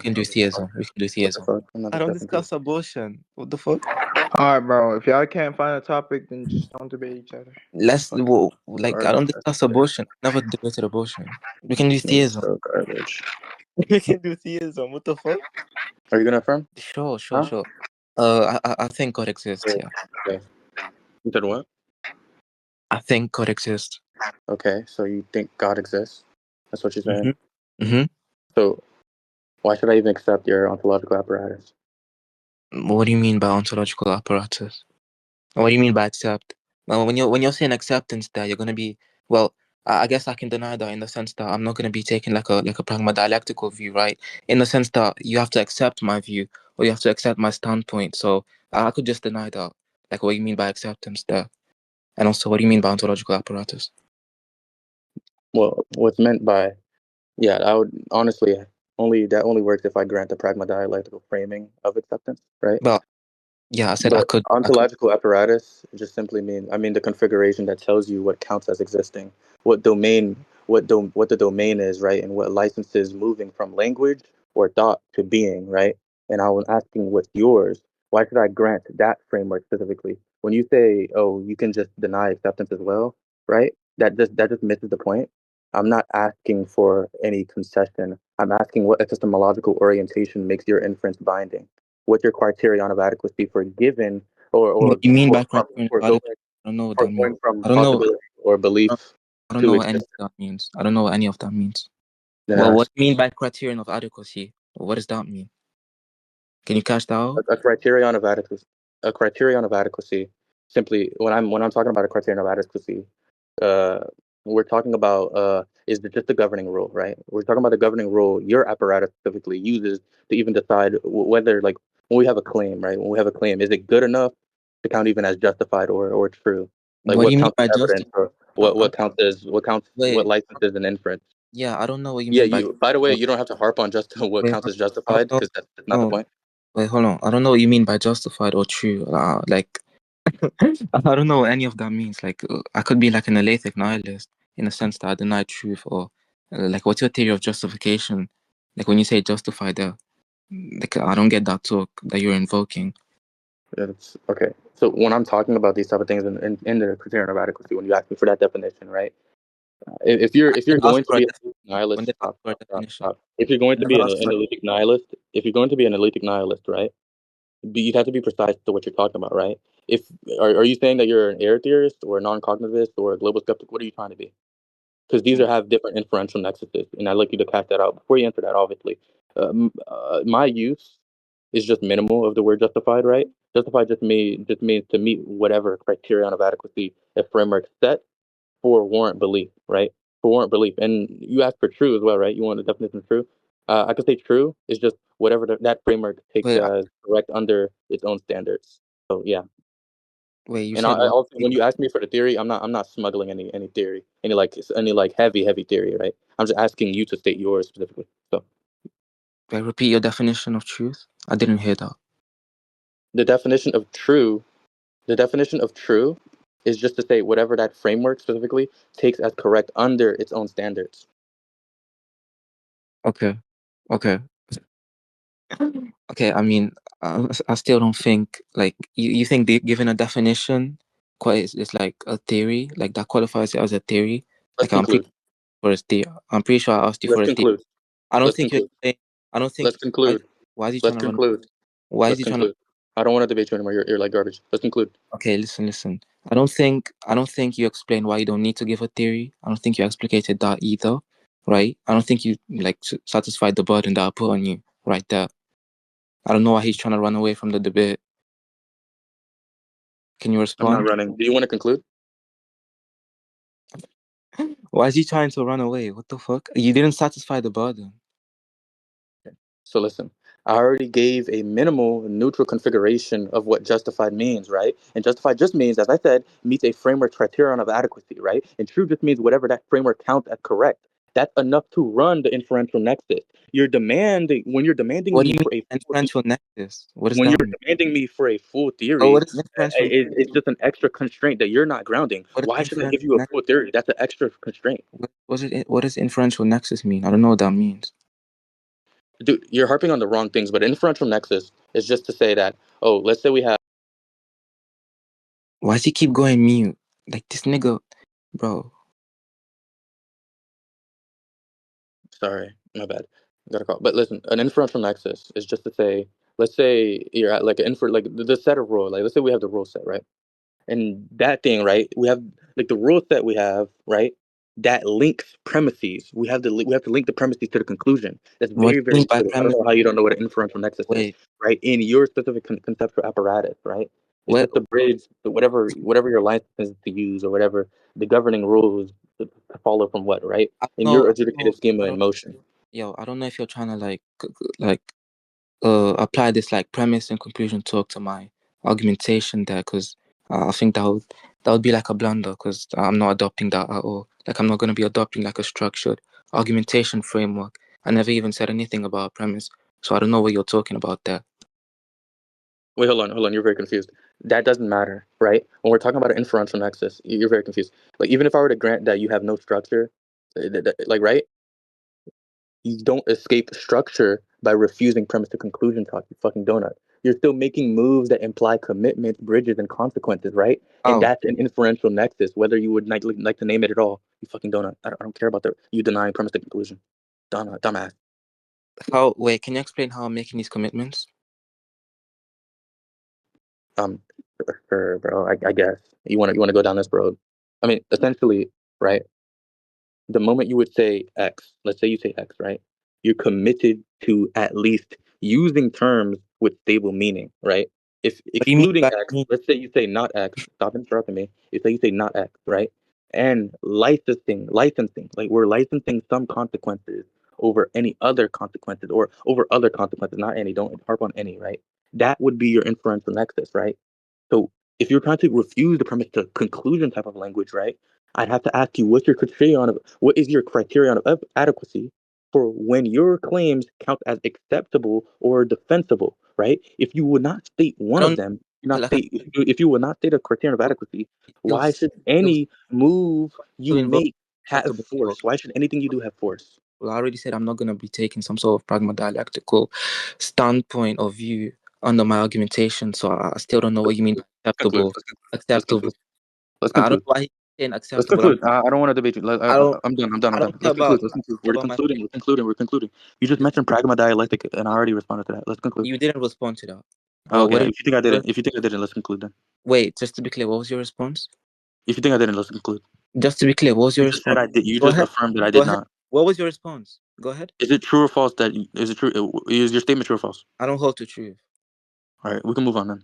can do theism. We can do What the theism. fuck? I'm not I don't accepting discuss abortion. What the fuck? All right, bro. If y'all can't find a topic, then just don't debate each other. Let's Fucking like I garbage. don't discuss abortion. Never debated abortion. We can do It's theism. so garbage. We can do theism. What the fuck? Are you gonna affirm? Sure. Huh? I think God exists. Yeah. Okay. You said what? I think God exists. Okay, so you think God exists? That's what you're saying. Mm-hmm. So why should I even accept your ontological apparatus? What do you mean by ontological apparatus? What do you mean by accept? Well, when you're saying acceptance, there you're gonna be well. I guess I can deny that in the sense that I'm not gonna be taking like a pragma-dialectical view, right? In the sense that you have to accept my view or you have to accept my standpoint. So I could just deny that. Like what you mean by acceptance there, and also what do you mean by ontological apparatus? Well, what's meant by I would honestly only works if I grant the pragma-dialectical framing of acceptance, right? But yeah, I said I But could. ontological apparatus just simply mean the configuration that tells you what counts as existing, what the domain is, right, and what licenses moving from language or thought to being, right? And I was asking what's yours. Why should I grant that framework specifically? When you say, oh, you can just deny acceptance as well, right? That just misses the point. I'm not asking for any concession. I'm asking what epistemological orientation makes your inference binding. What's your criterion of adequacy for given or What do you mean by from criterion for of going adequacy? I don't know what for that means. going from I don't know. possibility or belief I don't to know what any of existence? that means. I don't know what any of that means. Then Well, what ask. do you mean by criterion of adequacy? What does that mean? Can you catch that out? A criterion of adequacy. A criterion of adequacy. Simply, when I'm talking about a criterion of adequacy, uh, we're talking about is just the governing rule, right? We're talking about the governing rule your apparatus specifically uses to even decide whether, like, when we have a claim, right? When we have a claim, is it good enough to count even as justified or true? Like, What do what you mean counts by as evidence, justified? or what Wait, licenses an inference? yeah, I don't know what you Yeah, mean by. you. By the way, you don't have to harp on just what Wait, counts as I don't justified know. because that's not the No, point. wait, hold on. I don't know what you mean by justified or true. Like, I don't know what any of that means. Like, I could be like an alethic nihilist in the sense that I deny truth, or like, what's your theory of justification? Like, when you say justified, there, like, I don't get that talk that you're invoking. It's, okay. So when I'm talking about these type of things in the criterion of adequacy, when you ask me for that definition, right? If you're And ask going to for a be a definition. When nihilist, they ask stop, for a stop, stop, definition, stop. If you're going I to be never an asked for. analytic nihilist, if you're going to be an analytic nihilist, right? You'd have to be precise to what you're talking about, right? If are you saying that you're an error theorist or a non-cognitivist or a global skeptic? What are you trying to be? Because these have different inferential nexuses, and I'd like you to catch that out before you answer that. Obviously, my use is just minimal of the word justified, right? Justified just means to meet whatever criterion of adequacy a framework set for warrant belief, right? For warrant belief, and you asked for true as well, right? You want a definition of true? I could say true is just whatever that framework takes Wait, as correct under its own standards. So yeah. wait, you And said I what? also, when you ask me for the theory, I'm not smuggling any theory, any heavy theory, right? I'm just asking you to state yours specifically. So Wait, repeat your definition of truth. I didn't hear that. the definition of true, the definition of true, is just to say whatever that framework specifically takes as correct under its own standards. Okay, okay, okay. I mean, I still don't think like you think given a definition, quite it's like a theory, like that qualifies it as a theory. Let's Like I'm pretty conclude. for a theory. I'm pretty sure I asked you Let's for a theory. conclude. I don't Let's think you're conclude. saying. I don't think. Let's conclude. Why is he Let's trying to run? conclude. Why is Let's he trying to? conclude. I don't want to debate you anymore. You're like garbage. Let's conclude. Okay, listen. I don't think you explained why you don't need to give a theory. I don't think you explicated that either, right? I don't think you like satisfied the burden that I put on you right there. I don't know why he's trying to run away from the debate. Can you I'm not respond? running. Do you want to conclude? Why is he trying to run away? What the fuck? You didn't satisfy the burden. So listen, I already gave a minimal neutral configuration of what justified means, right? And justified just means, as I said, meets a framework criterion of adequacy, right? And true just means whatever that framework counts as correct. That's enough to run the inferential nexus. When you're demanding What do me you mean for a full inferential nexus? What does when that you're mean? demanding me for a full Oh, theory, what is inferential? it's just an extra constraint that you're not grounding. What is Why should I give inferential you a nexus? full theory? That's an extra constraint. What does inferential nexus mean? I don't know what that means. Dude, you're harping on the wrong things. But inferential nexus is just to say that, oh, let's say we have. Why does he keep going mute? Like this nigga, bro. Sorry, my bad. Got a call. But listen, an inferential nexus is just to say, let's say you're at like an like the set of rule. Like let's say we have the rule set, right? And that thing, right? We have like the rule set we have, right? That links premises. We have to link the premises to the conclusion. That's What do very, you mean very by clear. I don't premise? know how you don't know what an inferential nexus is, Wait, right? In your specific conceptual apparatus, right? It's what? just the bridge, whatever your license is to use, or whatever the governing rules to follow from what, right? I In don't your know. adjudicative schema I in don't. motion. Yo, I don't know if you're trying to like apply this like premise and conclusion talk to my argumentation there, because I think that would be like a blunder, because I'm not adopting that at all. Like I'm not going to be adopting like a structured argumentation framework. I never even said anything about a premise, so I don't know what you're talking about there. Wait, hold on. You're very confused. That doesn't matter, right? When we're talking about an inferential nexus, you're very confused. Like even if I were to grant that you have no structure, like right, you don't escape structure by refusing premise to conclusion talk. You fucking donut. You're still making moves that imply commitments, bridges, and consequences, right? And Oh, that's an inferential nexus, whether you would like to name it at all. You fucking donut. I don't care about you denying premise to conclusion. Donut, dumbass. how? Wait, can you explain how I'm making these commitments? Sure, bro. I guess you want to go down this road. I mean, essentially, right? The moment you would say X, let's say you say X, right? You're committed to at least using terms with stable meaning, right? If What do you mean excluding by X, let's say you say not X, stop interrupting me. You say not X, right? And licensing, like we're licensing some consequences over any other consequences or over other consequences, not any, don't harp on any, right? That would be your inferential nexus, right? So if you're trying to refuse the premise to conclusion type of language, right? I'd have to ask you what is your criterion of adequacy for when your claims count as acceptable or defensible, right? If you would not state I one don't of them, not like state if you would not state a criterion of adequacy, you're why should you're any move still you involved make in have acceptable force? talk. Why should anything you do have force? Well, I already said I'm not going to be taking some sort of pragma-dialectical standpoint or view under my argumentation, so I still don't know what you mean by Conclude. acceptable. Let's conclude. Acceptable. Let's I don't conclude. know why he's saying Let's acceptable. conclude. I don't want to debate you. I don't. I'm done. I'm done. I'm I done. don't care Let's about. conclude. Let's conclude. Care We're about my. concluding. We're concluding. We're concluding. You just Just, mentioned pragma dialectic, and I already responded to that. Let's conclude. you didn't respond to that. Oh, Well, what okay. did? If you think I didn't, let's conclude then. Wait, just to be clear, what was your response? If you think I didn't, let's conclude. Just to be clear, what was your You just said response? I did. You Go just ahead. affirmed that I Go did ahead. not. What was your response? Go ahead. Is it true or false that? Is it true? Is your statement true or false? I don't hold to truth. All right, we can move on then.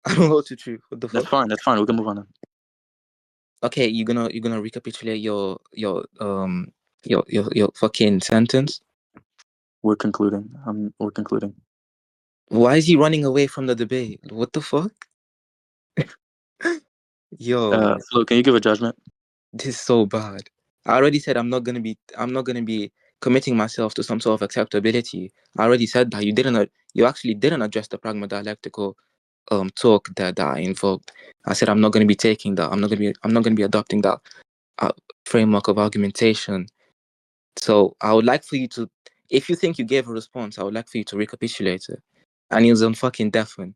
I don't hold to truth. What the That's fuck? fine. That's fine. We can move on then. Okay, you're gonna recapitulate your fucking sentence. We're concluding. We're concluding. Why is he running away from the debate? What the fuck? Yo, Flo, can you give a judgment? this is so bad. I already said I'm not gonna be committing myself to some sort of acceptability. I already said that you actually didn't address the pragma dialectical talk that I invoked. I said I'm not gonna be taking that. I'm not gonna be adopting that uh, framework of argumentation. So I would like for you to, if you think you gave a response, I would like for you to recapitulate it. And he was on fucking deaf one.